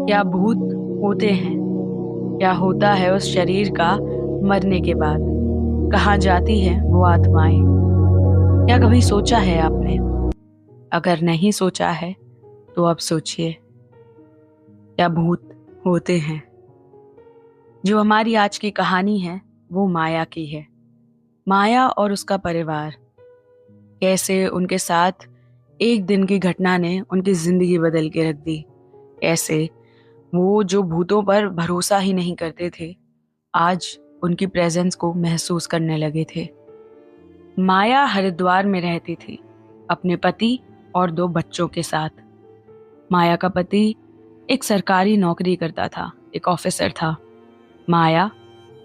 क्या भूत होते हैं? क्या होता है उस शरीर का मरने के बाद? कहाँ जाती है वो आत्माएं? क्या कभी सोचा है आपने? अगर नहीं सोचा है तो अब सोचिए। क्या भूत होते हैं? जो हमारी आज की कहानी है वो माया की है। माया और उसका परिवार, कैसे उनके साथ एक दिन की घटना ने उनकी जिंदगी बदल के रख दी। कैसे वो जो भूतों पर भरोसा ही नहीं करते थे, आज उनकी प्रेजेंस को महसूस करने लगे थे। माया हरिद्वार में रहती थी अपने पति और 2 बच्चों के साथ। माया का पति एक सरकारी नौकरी करता था, एक ऑफिसर था। माया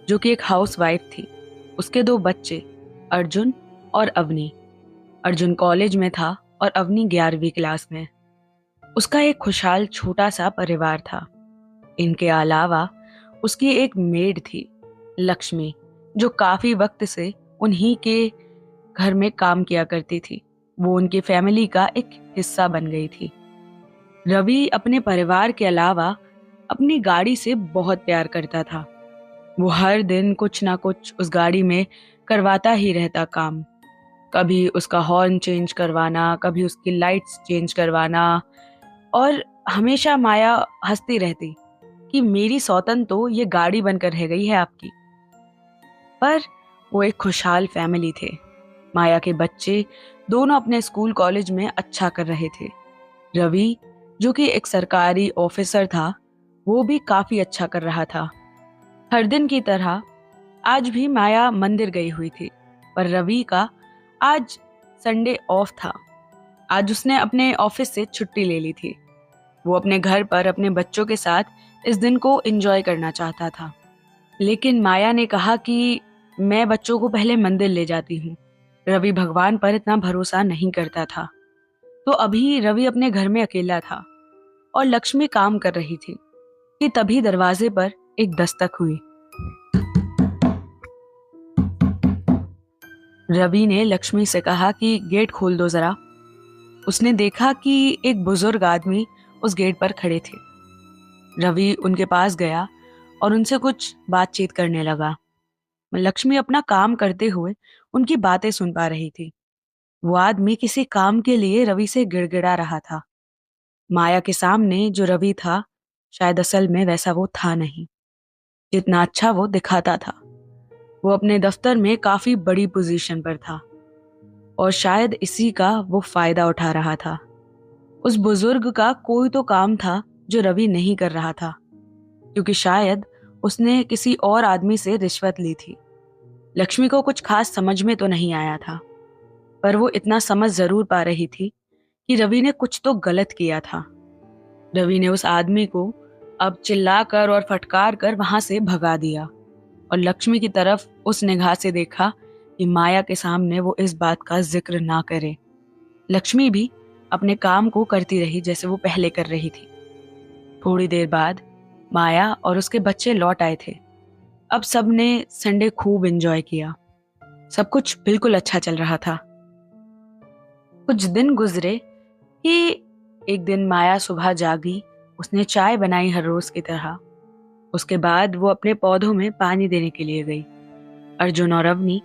जो कि एक हाउसवाइफ थी, उसके 2 बच्चे अर्जुन और अवनी। अर्जुन कॉलेज में था और अवनी 11वीं क्लास में। उसका एक खुशहाल छोटा सा परिवार था। इनके अलावा उसकी एक मेड थी, लक्ष्मी, जो काफी वक्त से उन्हीं के घर में काम किया करती थी। वो उनकी फैमिली का एक हिस्सा बन गई थी। रवि अपने परिवार के अलावा अपनी गाड़ी से बहुत प्यार करता था। वो हर दिन कुछ ना कुछ उस गाड़ी में करवाता ही रहता काम। कभी उसका हॉर्न चेंज करवाना, कभी उसकी लाइट्स चेंज करवाना। और हमेशा माया हंसती रहती कि मेरी सौतन तो ये गाड़ी बनकर रह गई है आपकी। पर वो एक खुशहाल फैमिली थे। माया के बच्चे दोनों अपने स्कूल कॉलेज में अच्छा कर रहे थे। रवि जो कि एक सरकारी ऑफिसर था, वो भी काफी अच्छा कर रहा था। हर दिन की तरह आज भी माया मंदिर गई हुई थी, पर रवि का आज संडे ऑफ था। आज उसने अपने ऑफिस से छुट्टी ले ली थी। वो अपने घर पर अपने बच्चों के साथ इस दिन को एंजॉय करना चाहता था। लेकिन माया ने कहा कि मैं बच्चों को पहले मंदिर ले जाती हूँ। रवि भगवान पर इतना भरोसा नहीं करता था। तो अभी रवि अपने घर में अकेला था और लक्ष्मी काम कर रही थी कि तभी दरवाजे पर एक दस्तक हुई। रवि ने लक्ष्मी से कहा कि गेट खोल दो जरा। उसने देखा कि एक बुजुर्ग आदमी उस गेट पर खड़े थे। रवि उनके पास गया और उनसे कुछ बातचीत करने लगा। लक्ष्मी अपना काम करते हुए उनकी बातें सुन पा रही थी। वो आदमी किसी काम के लिए रवि से गिड़गिड़ा रहा था। माया के सामने जो रवि था, शायद असल में वैसा वो था नहीं जितना अच्छा वो दिखाता था। वो अपने दफ्तर में काफी बड़ी पोजीशन पर था और शायद इसी का वो फायदा उठा रहा था। उस बुजुर्ग का कोई तो काम था जो रवि नहीं कर रहा था, क्योंकि शायद उसने किसी और आदमी से रिश्वत ली थी। लक्ष्मी को कुछ खास समझ में तो नहीं आया था, पर वो इतना समझ जरूर पा रही थी कि रवि ने कुछ तो गलत किया था। रवि ने उस आदमी को अब चिल्लाकर और फटकार कर वहां से भगा दिया और लक्ष्मी की तरफ उस निगाह से देखा कि माया के सामने वो इस बात का जिक्र ना करे। लक्ष्मी भी अपने काम को करती रही जैसे वो पहले कर रही थी। थोड़ी देर बाद माया और उसके बच्चे लौट आए थे। अब सबने संडे खूब एंजॉय किया। सब कुछ बिल्कुल अच्छा चल रहा था। कुछ दिन गुजरे कि एक दिन माया सुबह जागी। उसने चाय बनाई हर रोज की तरह। उसके बाद वो अपने पौधों में पानी देने के लिए गई। अर्जुन और अवनी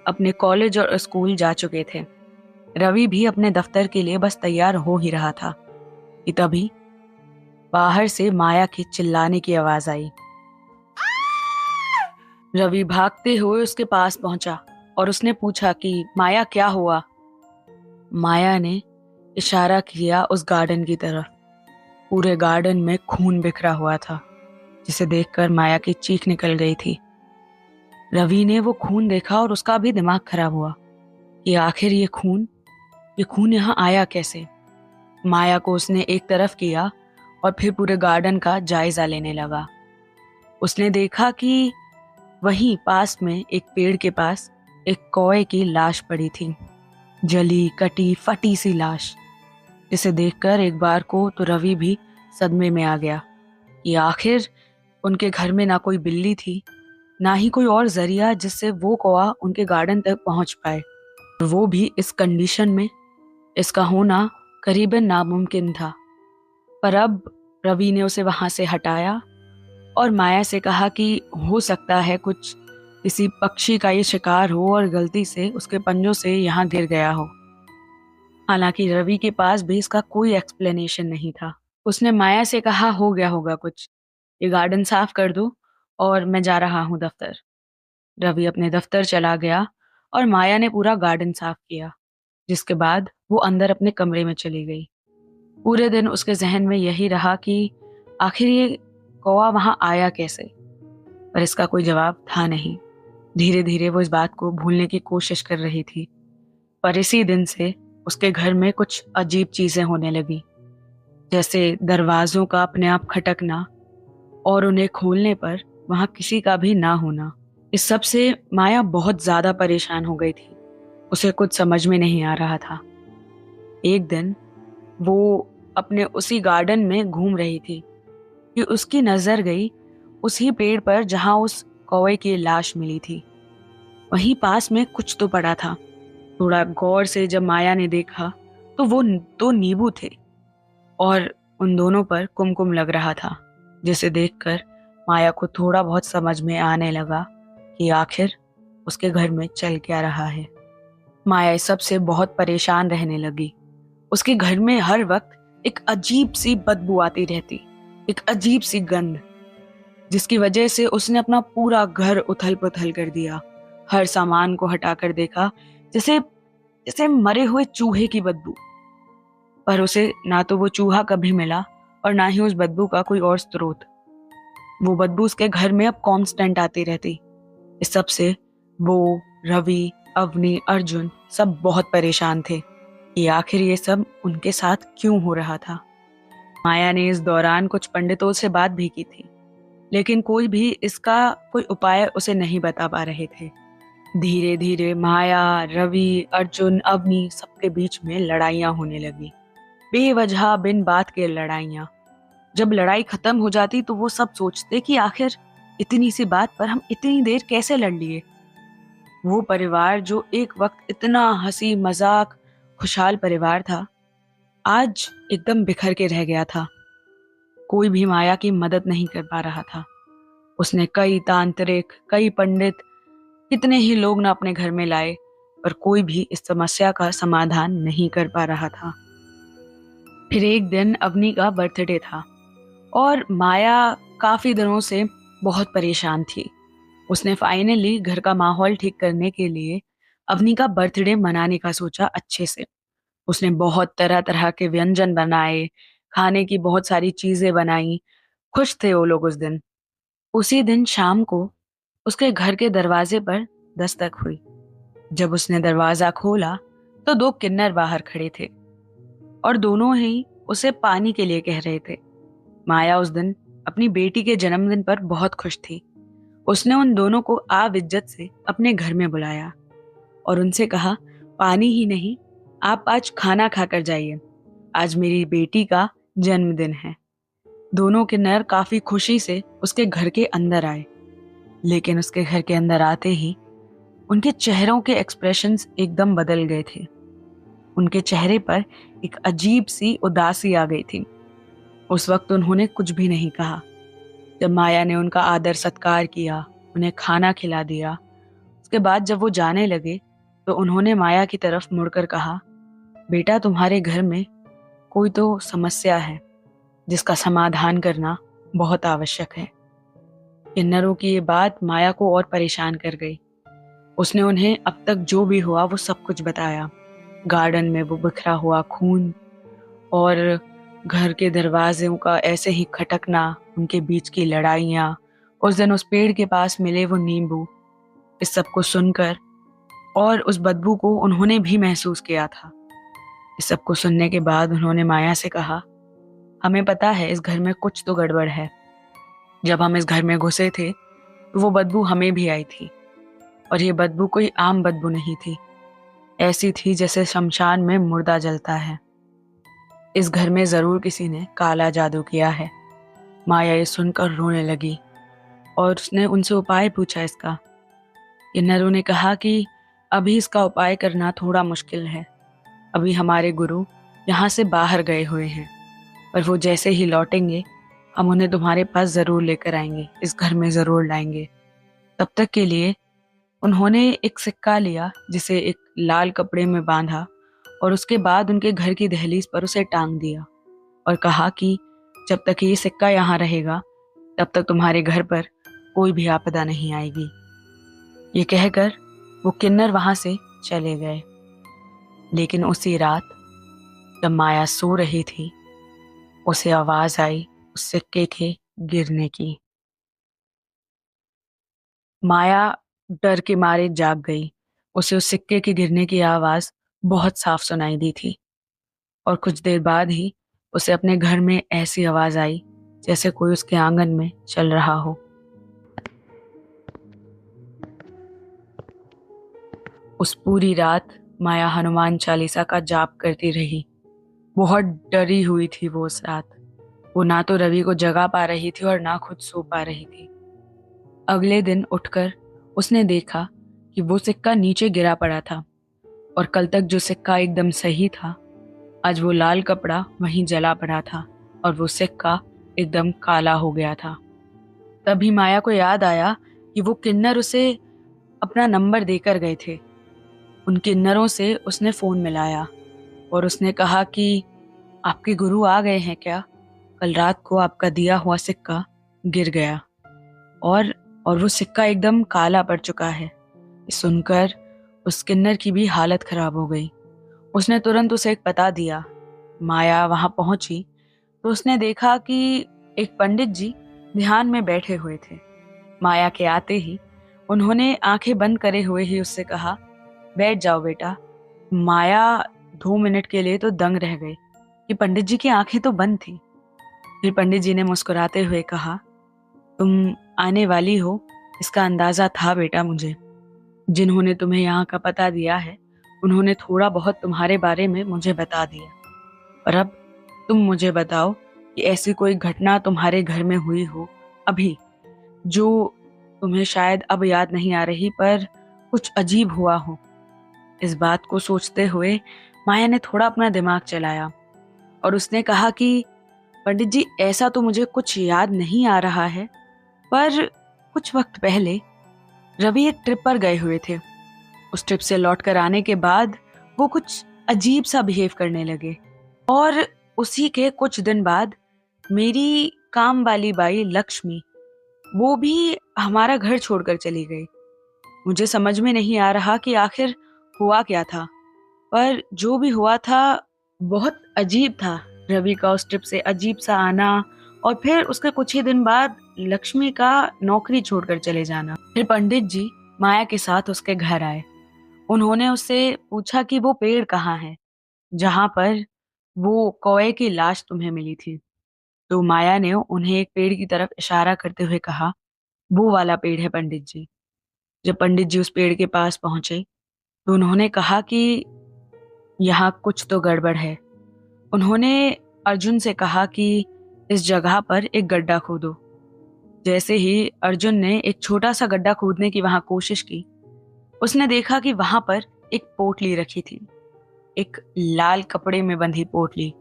अपने कॉलेज और स्कूल जा चुके थे। रवि भी अपने दफ्तर के लिए बस तैयार हो ही रहा था कि तभी बाहर से माया के चिल्लाने की आवाज आई। रवि भागते हुए उसके पास पहुंचा और उसने पूछा कि माया क्या हुआ। माया ने इशारा किया उस गार्डन की तरफ। पूरे गार्डन में खून बिखरा हुआ था, जिसे देखकर माया की चीख निकल गई थी। रवि ने वो खून देखा और उसका भी दिमाग खराब हुआ कि आखिर ये खून यहाँ आया कैसे। माया को उसने एक तरफ किया और फिर पूरे गार्डन का जायजा लेने लगा। उसने देखा कि वहीं पास में एक पेड़ के पास एक कौवे की लाश पड़ी थी, जली कटी फटी सी लाश, जिसे देखकर एक बार को तो रवि भी सदमे में आ गया कि आखिर उनके घर में ना कोई बिल्ली थी, ना ही कोई और जरिया जिससे वो कौवा उनके गार्डन तक पहुंच पाए। वो भी इस कंडीशन में। इसका होना करीबन नामुमकिन था। पर अब रवि ने उसे वहां से हटाया और माया से कहा कि हो सकता है कुछ किसी पक्षी का ये शिकार हो और गलती से उसके पंजों से यहाँ गिर गया हो। हालांकि रवि के पास भी इसका कोई एक्सप्लेनेशन नहीं था। उसने माया से कहा हो गया होगा कुछ, ये गार्डन साफ कर दो और मैं जा रहा हूँ दफ्तर। रवि अपने दफ्तर चला गया और माया ने पूरा गार्डन साफ किया, जिसके बाद वो अंदर अपने कमरे में चली गई। पूरे दिन उसके जहन में यही रहा कि आखिर ये कौवा वहां आया कैसे, पर इसका कोई जवाब था नहीं। धीरे धीरे वो इस बात को भूलने की कोशिश कर रही थी, पर इसी दिन से उसके घर में कुछ अजीब चीजें होने लगी, जैसे दरवाजों का अपने आप खटकना और उन्हें खोलने पर वहां किसी का भी ना होना। इस सब से माया बहुत ज्यादा परेशान हो गई थी। उसे कुछ समझ में नहीं आ रहा था। एक दिन वो अपने उसी गार्डन में घूम रही थी कि उसकी नजर गई उसी पेड़ पर जहां उस कौवे की लाश मिली थी। वहीं पास में कुछ तो पड़ा था। थोड़ा गौर से जब माया ने देखा तो वो दो नींबू थे और उन दोनों पर कुमकुम लग रहा था, जिसे देखकर माया को थोड़ा बहुत समझ में आने लगा कि आखिर उसके घर में चल क्या रहा है। माया इस सब से बहुत परेशान रहने लगी। उसके घर में हर वक्त एक अजीब सी बदबू आती रहती, एक अजीब सी गंध, जिसकी वजह से उसने अपना पूरा घर उथल पुथल कर दिया। हर सामान को हटाकर देखा, जैसे जैसे मरे हुए चूहे की बदबू। पर उसे ना तो वो चूहा कभी मिला और ना ही उस बदबू का कोई और स्रोत। वो बदबू उसके घर में अब कांस्टेंट आती रहती। इस सब से वो, रवि, अवनी, अर्जुन सब बहुत परेशान थे कि आखिर ये सब उनके साथ क्यों हो रहा था। माया ने इस दौरान कुछ पंडितों से बात भी की थी, लेकिन कोई भी इसका कोई उपाय उसे नहीं बता पा रहे थे। धीरे धीरे माया, रवि, अर्जुन, अवनी सबके बीच में लड़ाइयां होने लगी, बेवजह बिन बात के लड़ाइयां। जब लड़ाई खत्म हो जाती तो वो सब सोचते कि आखिर इतनी सी बात पर हम इतनी देर कैसे लड़ लिए। वो परिवार जो एक वक्त इतना हंसी मजाक खुशहाल परिवार था, आज एकदम बिखर के रह गया था। कोई भी माया की मदद नहीं कर पा रहा था। उसने कई तांत्रिक, कई पंडित, कितने ही लोग ना अपने घर में लाए, पर कोई भी इस समस्या का समाधान नहीं कर पा रहा था। फिर एक दिन अवनी का बर्थडे था और माया काफी दिनों से बहुत परेशान थी। उसने फाइनली घर का माहौल ठीक करने के लिए अवनी का बर्थडे मनाने का सोचा अच्छे से। उसने बहुत तरह तरह के व्यंजन बनाए, खाने की बहुत सारी चीजें बनाई। खुश थे वो लोग उस दिन। उसी दिन शाम को उसके घर के दरवाजे पर दस्तक हुई। जब उसने दरवाजा खोला तो दो किन्नर बाहर खड़े थे और दोनों ही उसे पानी के लिए कह रहे थे। माया उस दिन अपनी बेटी के जन्मदिन पर बहुत खुश थी। उसने उन दोनों को आविज्जत से अपने घर में बुलाया और उनसे कहा, पानी ही नहीं, आप आज खाना खाकर जाइए, आज मेरी बेटी का जन्मदिन है। दोनों किन्नर काफी खुशी से उसके घर के अंदर आए, लेकिन उसके घर के अंदर आते ही उनके चेहरों के एक्सप्रेशंस एकदम बदल गए थे। उनके चेहरे पर एक अजीब सी उदासी आ गई थी। उस वक्त उन्होंने कुछ भी नहीं कहा। जब माया ने उनका आदर सत्कार किया, उन्हें खाना खिला दिया, उसके बाद जब वो जाने लगे तो उन्होंने माया की तरफ मुड़कर कहा, बेटा तुम्हारे घर में कोई तो समस्या है जिसका समाधान करना बहुत आवश्यक है। किन्नरों की ये बात माया को और परेशान कर गई। उसने उन्हें अब तक जो भी हुआ वो सब कुछ बताया। गार्डन में वो बिखरा हुआ खून और घर के दरवाजों का ऐसे ही खटकना, उनके बीच की लड़ाइयाँ, उस दिन उस पेड़ के पास मिले वो नींबू। इस सब को सुनकर और उस बदबू को उन्होंने भी महसूस किया था। इस सब को सुनने के बाद उन्होंने माया से कहा, हमें पता है इस घर में कुछ तो गड़बड़ है। जब हम इस घर में घुसे थे तो वो बदबू हमें भी आई थी, और ये बदबू कोई आम बदबू नहीं थी। ऐसी थी जैसे शमशान में मुर्दा जलता है। इस घर में जरूर किसी ने काला जादू किया है। माया ये सुनकर रोने लगी और उसने उनसे उपाय पूछा इसका। किन्नरों ने कहा कि अभी इसका उपाय करना थोड़ा मुश्किल है। अभी हमारे गुरु यहाँ से बाहर गए हुए हैं, पर वो जैसे ही लौटेंगे हम उन्हें तुम्हारे पास ज़रूर लेकर आएंगे, इस घर में ज़रूर लाएंगे। तब तक के लिए उन्होंने एक सिक्का लिया जिसे एक लाल कपड़े में बांधा और उसके बाद उनके घर की दहलीज पर उसे टांग दिया और कहा कि जब तक ये सिक्का यहाँ रहेगा तब तक तुम्हारे घर पर कोई भी आपदा नहीं आएगी। ये कहकर वो किन्नर वहां से चले गए। लेकिन उसी रात जब माया सो रही थी उसे आवाज आई उस सिक्के के गिरने की। माया डर के मारे जाग गई। उसे उस सिक्के के गिरने की आवाज बहुत साफ सुनाई दी थी और कुछ देर बाद ही उसे अपने घर में ऐसी आवाज आई जैसे कोई उसके आंगन में चल रहा हो। उस पूरी रात माया हनुमान चालीसा का जाप करती रही। बहुत डरी हुई थी वो उस रात। वो ना तो रवि को जगा पा रही थी और ना खुद सो पा रही थी। अगले दिन उठकर उसने देखा कि वो सिक्का नीचे गिरा पड़ा था और कल तक जो सिक्का एकदम सही था आज वो लाल कपड़ा वहीं जला पड़ा था और वो सिक्का एकदम काला हो गया था। तभी माया को याद आया कि वो किन्नर उसे अपना नंबर देकर गए थे। उन किन्नरों से उसने फोन मिलाया और उसने कहा कि आपके गुरु आ गए हैं क्या? कल रात को आपका दिया हुआ सिक्का गिर गया और वो सिक्का एकदम काला पड़ चुका है। सुनकर उस किन्नर की भी हालत खराब हो गई। उसने तुरंत उसे एक पता दिया। माया वहां पहुंची तो उसने देखा कि एक पंडित जी ध्यान में बैठे हुए थे। माया के आते ही उन्होंने आंखें बंद करे हुए ही उससे कहा, बैठ जाओ बेटा। माया 2 मिनट के लिए तो दंग रह गई कि पंडित जी की आंखें तो बंद थी। फिर पंडित जी ने मुस्कुराते हुए कहा, तुम आने वाली हो इसका अंदाजा था बेटा मुझे। जिन्होंने तुम्हें यहाँ का पता दिया है उन्होंने थोड़ा बहुत तुम्हारे बारे में मुझे बता दिया। और अब तुम मुझे बताओ कि ऐसी कोई घटना तुम्हारे घर में हुई हो अभी जो तुम्हें शायद अब याद नहीं आ रही पर कुछ अजीब हुआ हो। इस बात को सोचते हुए माया ने थोड़ा अपना दिमाग चलाया और उसने कहा कि पंडित जी ऐसा तो मुझे कुछ याद नहीं आ रहा है पर कुछ वक्त पहले रवि एक ट्रिप पर गए हुए थे। उस ट्रिप से लौटकर आने के बाद वो कुछ अजीब सा बिहेव करने लगे और उसी के कुछ दिन बाद मेरी काम वाली बाई लक्ष्मी वो भी हमारा घर छोड़कर चली गई। मुझे समझ में नहीं आ रहा कि आखिर हुआ क्या था पर जो भी हुआ था बहुत अजीब था। रवि का उस ट्रिप से अजीब सा आना और फिर उसके कुछ ही दिन बाद लक्ष्मी का नौकरी छोड़कर चले जाना। फिर पंडित जी माया के साथ उसके घर आए। उन्होंने उससे पूछा कि वो पेड़ कहाँ है जहां पर वो कौए की लाश तुम्हें मिली थी। तो माया ने उन्हें एक पेड़ की तरफ इशारा करते हुए कहा, वो वाला पेड़ है पंडित जी। जब पंडित जी उस पेड़ के पास पहुंचे तो उन्होंने कहा कि यहाँ कुछ तो गड़बड़ है। उन्होंने अर्जुन से कहा कि इस जगह पर एक गड्ढा खोदो। जैसे ही अर्जुन ने एक छोटा सा गड्ढा खोदने की वहां कोशिश की उसने देखा कि वहां पर एक पोटली रखी थी, एक लाल कपड़े में बंधी पोटली।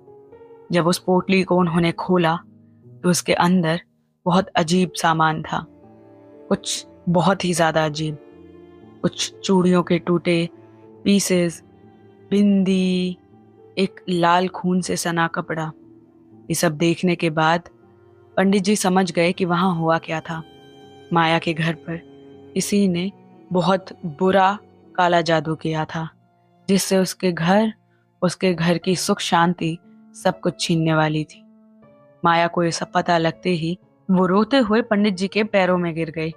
जब उस पोटली को उन्होंने खोला तो उसके अंदर बहुत अजीब सामान था, कुछ बहुत ही ज्यादा अजीब। कुछ चूड़ियों के टूटे पीसेस, बिंदी, एक लाल खून से सना कपड़ा। ये सब देखने के बाद पंडित जी समझ गए कि वहां हुआ क्या था। माया के घर पर किसी ने बहुत बुरा काला जादू किया था जिससे उसके घर की सुख शांति सब कुछ छीनने वाली थी। माया को ये सब पता लगते ही वो रोते हुए पंडित जी के पैरों में गिर गई।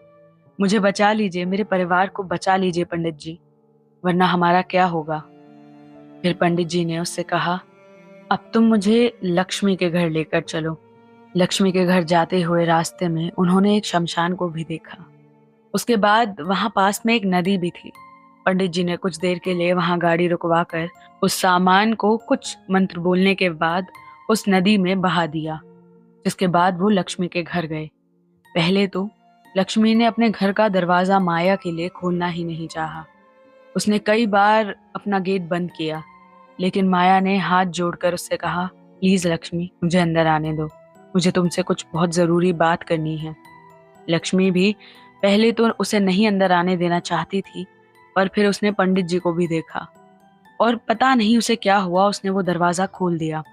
मुझे बचा लीजिए, मेरे परिवार को बचा लीजिए पंडित जी, वरना हमारा क्या होगा। फिर पंडित जी ने उससे कहा, अब तुम मुझे लक्ष्मी के घर लेकर चलो। लक्ष्मी के घर जाते हुए रास्ते में उन्होंने एक शमशान को भी देखा। उसके बाद वहां पास में एक नदी भी थी। पंडित जी ने कुछ देर के लिए वहां गाड़ी रुकवाकर उस सामान को कुछ मंत्र बोलने के बाद उस नदी में बहा दिया, जिसके बाद वो लक्ष्मी के घर गए। पहले तो लक्ष्मी ने अपने घर का दरवाजा माया के लिए खोलना ही नहीं चाहा। उसने कई बार अपना गेट बंद किया, लेकिन माया ने हाथ जोड़कर उससे कहा, प्लीज लक्ष्मी मुझे अंदर आने दो, मुझे तुमसे कुछ बहुत ज़रूरी बात करनी है। लक्ष्मी भी पहले तो उसे नहीं अंदर आने देना चाहती थी, पर फिर उसने पंडित जी को भी देखा और पता नहीं उसे क्या हुआ, उसने वो दरवाज़ा खोल दिया।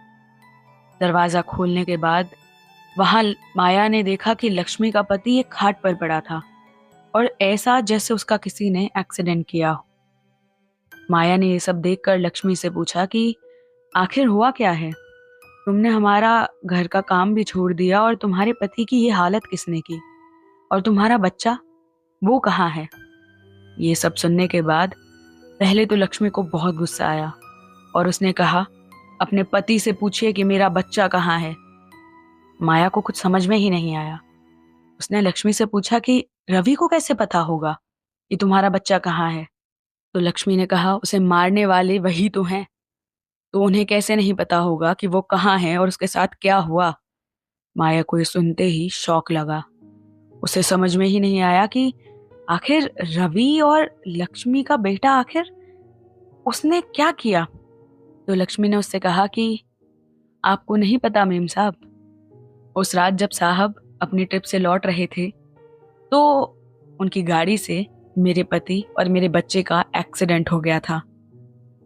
दरवाज़ा खोलने के बाद वहां माया ने देखा कि लक्ष्मी का पति एक खाट पर पड़ा था और ऐसा जैसे उसका किसी ने एक्सीडेंट किया हो। माया ने ये सब देखकर लक्ष्मी से पूछा कि आखिर हुआ क्या है? तुमने हमारा घर का काम भी छोड़ दिया और तुम्हारे पति की ये हालत किसने की? और तुम्हारा बच्चा, वो कहाँ है? ये सब सुनने के बाद पहले तो लक्ष्मी को बहुत गुस्सा आया और उसने कहा, अपने पति से पूछिए कि मेरा बच्चा कहाँ है। माया को कुछ समझ में ही नहीं आया। उसने लक्ष्मी से पूछा कि रवि को कैसे पता होगा कि तुम्हारा बच्चा कहाँ है? तो लक्ष्मी ने कहा, उसे मारने वाले वही तो हैं, तो उन्हें कैसे नहीं पता होगा कि वो कहाँ है और उसके साथ क्या हुआ। माया को ये सुनते ही शौक लगा। उसे समझ में ही नहीं आया कि आखिर रवि और लक्ष्मी का बेटा आखिर उसने क्या किया। तो लक्ष्मी ने उससे कहा कि आपको नहीं पता मेम साहब, उस रात जब साहब अपनी ट्रिप से लौट रहे थे तो उनकी गाड़ी से मेरे पति और मेरे बच्चे का एक्सीडेंट हो गया था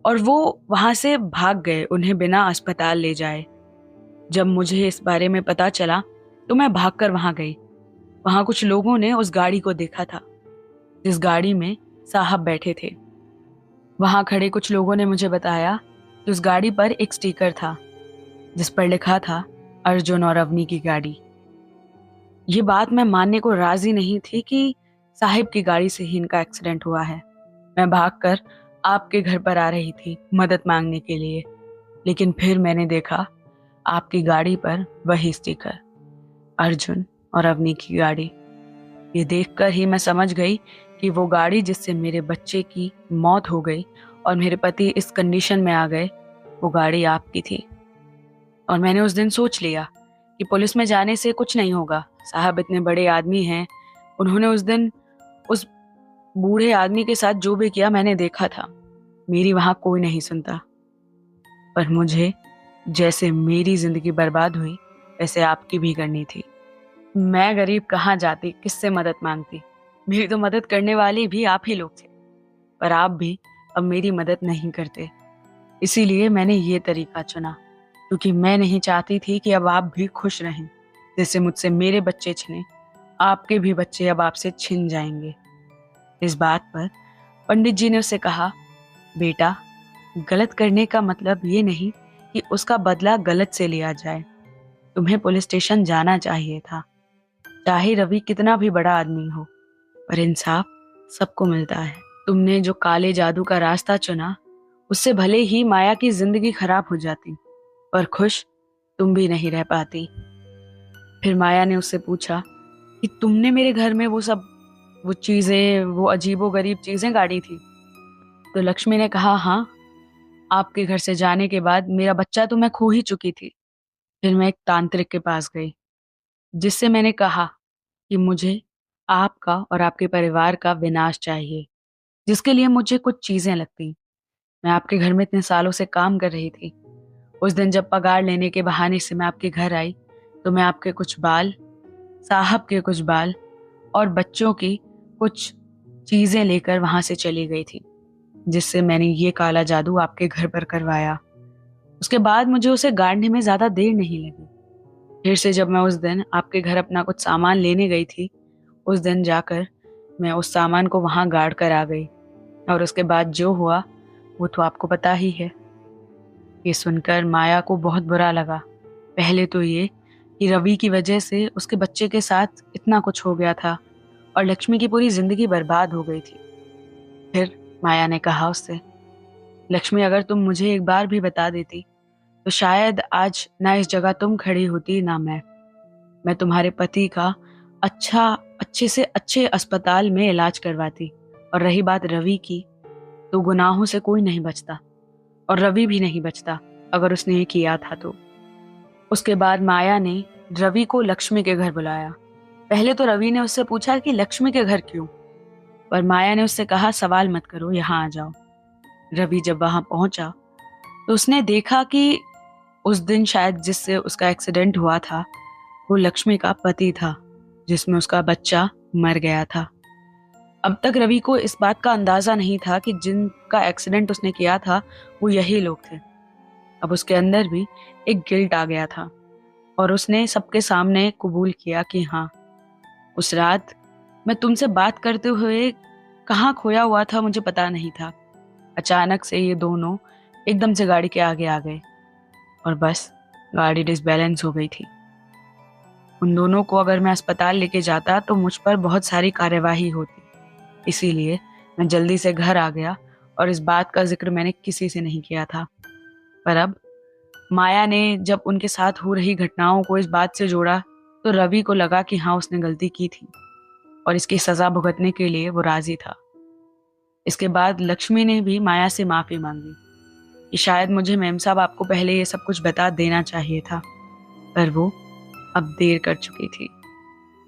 और वो वहां से भाग गए, उन्हें बिना अस्पताल ले जाए। जब मुझे इस बारे में पता चला तो मैं भागकर वहां गई। वहां कुछ लोगों ने उस गाड़ी को देखा था जिस गाड़ी में साहब बैठे थे। वहां खड़े कुछ लोगों ने मुझे बताया कि उस गाड़ी पर एक स्टिकर था जिस पर लिखा था अर्जुन और अवनी की गाड़ी। ये बात मैं मानने को राजी नहीं थी कि साहिब की गाड़ी से ही इनका एक्सीडेंट हुआ है। मैं भागकर आपके घर पर आ रही थी मदद मांगने के लिए, लेकिन फिर मैंने देखा आपकी गाड़ी पर वही स्टिकर, अर्जुन और अवनी की गाड़ी। ये देखकर ही मैं समझ गई कि वो गाड़ी जिससे मेरे बच्चे की मौत हो गई और मेरे पति इस कंडीशन में आ गए, वो गाड़ी आपकी थी। और मैंने उस दिन सोच लिया कि पुलिस में जाने से कुछ नहीं होगा। साहब इतने बड़े आदमी हैं, उन्होंने उस दिन उस बूढ़े आदमी के साथ जो भी किया मैंने देखा था। मेरी वहां कोई नहीं सुनता, पर मुझे जैसे मेरी जिंदगी बर्बाद हुई वैसे आपकी भी करनी थी। मैं गरीब कहाँ जाती, किससे मदद मांगती? मेरी तो मदद करने वाले भी आप ही लोग थे, पर आप भी अब मेरी मदद नहीं करते। इसीलिए मैंने ये तरीका चुना, क्योंकि मैं नहीं चाहती थी कि अब आप भी खुश रहें। जैसे मुझसे मेरे बच्चे छिने, आपके भी बच्चे अब आपसे छिन जाएंगे। इस बात पर पंडित जी ने उससे कहा, बेटा, गलत करने का मतलब ये नहीं कि उसका बदला गलत से लिया जाए। तुम्हें पुलिस स्टेशन जाना चाहिए था। चाहे रवि कितना भी बड़ा आदमी हो, पर इंसाफ सबको मिलता है। तुमने जो काले जादू का रास्ता चुना, उससे भले ही माया की जिंदगी खराब हो जाती, पर खुश तुम भी नहीं रह पाती। फिर माया ने उससे पूछा कि तुमने मेरे घर में वो चीजें, वो अजीबोगरीब चीजें गाड़ी थी? तो लक्ष्मी ने कहा, हाँ, आपके घर से जाने के बाद मेरा बच्चा तो मैं खो ही चुकी थी। फिर मैं एक तांत्रिक के पास गई, जिससे मैंने कहा कि मुझे आपका और आपके परिवार का विनाश चाहिए, जिसके लिए मुझे कुछ चीजें लगती। मैं आपके घर में इतने सालों से काम कर रही थी। उस दिन जब पगार लेने के बहाने से मैं आपके घर आई, तो मैं आपके कुछ बाल, साहब के कुछ बाल और बच्चों की कुछ चीजें लेकर वहां से चली गई थी, जिससे मैंने ये काला जादू आपके घर पर करवाया। उसके बाद मुझे उसे गाड़ने में ज्यादा देर नहीं लगी। फिर से जब मैं उस दिन आपके घर अपना कुछ सामान लेने गई थी, उस दिन जाकर मैं उस सामान को वहां गाड़ कर आ गई। और उसके बाद जो हुआ वो तो आपको पता ही है। ये सुनकर माया को बहुत बुरा लगा। पहले तो ये कि रवि की वजह से उसके बच्चे के साथ इतना कुछ हो गया था और लक्ष्मी की पूरी जिंदगी बर्बाद हो गई थी। फिर माया ने कहा उससे, लक्ष्मी, अगर तुम मुझे एक बार भी बता देती तो शायद आज ना इस जगह तुम खड़ी होती ना मैं तुम्हारे पति का अच्छे से अच्छे अस्पताल में इलाज करवाती। और रही बात रवि की, तो गुनाहों से कोई नहीं बचता और रवि भी नहीं बचता अगर उसने ये किया था तो। उसके बाद माया ने रवि को लक्ष्मी के घर बुलाया। पहले तो रवि ने उससे पूछा कि लक्ष्मी के घर क्यों, पर माया ने उससे कहा, सवाल मत करो, यहाँ आ जाओ। रवि जब वहां पहुंचा तो उसने देखा कि उस दिन शायद जिससे उसका एक्सीडेंट हुआ था वो लक्ष्मी का पति था, जिसमें उसका बच्चा मर गया था। अब तक रवि को इस बात का अंदाजा नहीं था कि जिनका एक्सीडेंट उसने किया था वो यही लोग थे। अब उसके अंदर भी एक गिल्ट आ गया था और उसने सबके सामने कबूल किया कि हाँ, उस रात मैं तुमसे बात करते हुए कहाँ खोया हुआ था मुझे पता नहीं था। अचानक से ये दोनों एकदम से गाड़ी के आगे आ गए और बस गाड़ी डिसबैलेंस हो गई थी। उन दोनों को अगर मैं अस्पताल लेके जाता तो मुझ पर बहुत सारी कार्यवाही होती, इसीलिए मैं जल्दी से घर आ गया और इस बात का जिक्र मैंने किसी से नहीं किया था। पर अब माया ने जब उनके साथ हो रही घटनाओं को इस बात से जोड़ा तो रवि को लगा कि हाँ, उसने गलती की थी और इसकी सजा भुगतने के लिए वो राजी था। इसके बाद लक्ष्मी ने भी माया से माफी मांगी कि शायद मुझे मेम साहब आपको पहले ये सब कुछ बता देना चाहिए था, पर वो अब देर कर चुकी थी।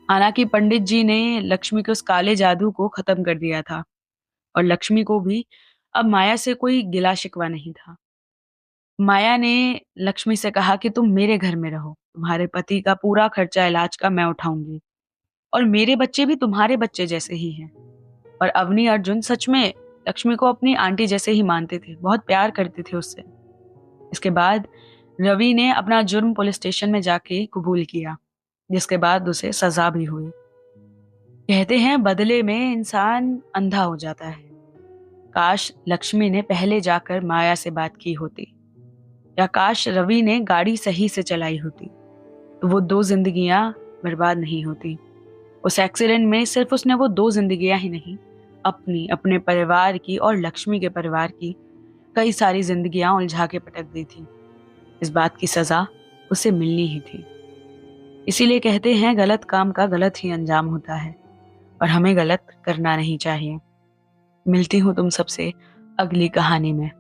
हालांकि पंडित जी ने लक्ष्मी के उस काले जादू को खत्म कर दिया था और लक्ष्मी को भी अब माया से कोई गिला शिकवा नहीं था। माया ने लक्ष्मी से कहा कि तुम मेरे घर में रहो, तुम्हारे पति का पूरा खर्चा इलाज का मैं उठाऊंगी और मेरे बच्चे भी तुम्हारे बच्चे जैसे ही हैं। और अवनी अर्जुन सच में लक्ष्मी को अपनी आंटी जैसे ही मानते थे, बहुत प्यार करते थे उससे। इसके बाद रवि ने अपना जुर्म पुलिस स्टेशन में जाके कबूल किया, जिसके बाद उसे सजा भी हुई। कहते हैं बदले में इंसान अंधा हो जाता है। काश लक्ष्मी ने पहले जाकर माया से बात की होती, या काश रवि ने गाड़ी सही से चलाई होती, तो वो 2 जिंदगियां बर्बाद नहीं होती। उस एक्सीडेंट में सिर्फ उसने वो 2 जिंदगियां ही नहीं, अपनी, अपने परिवार की और लक्ष्मी के परिवार की कई सारी जिंदगियां उलझा के पटक दी थी। इस बात की सजा उसे मिलनी ही थी। इसीलिए कहते हैं गलत काम का गलत ही अंजाम होता है और हमें गलत करना नहीं चाहिए। मिलती हूँ तुम सबसे अगली कहानी में।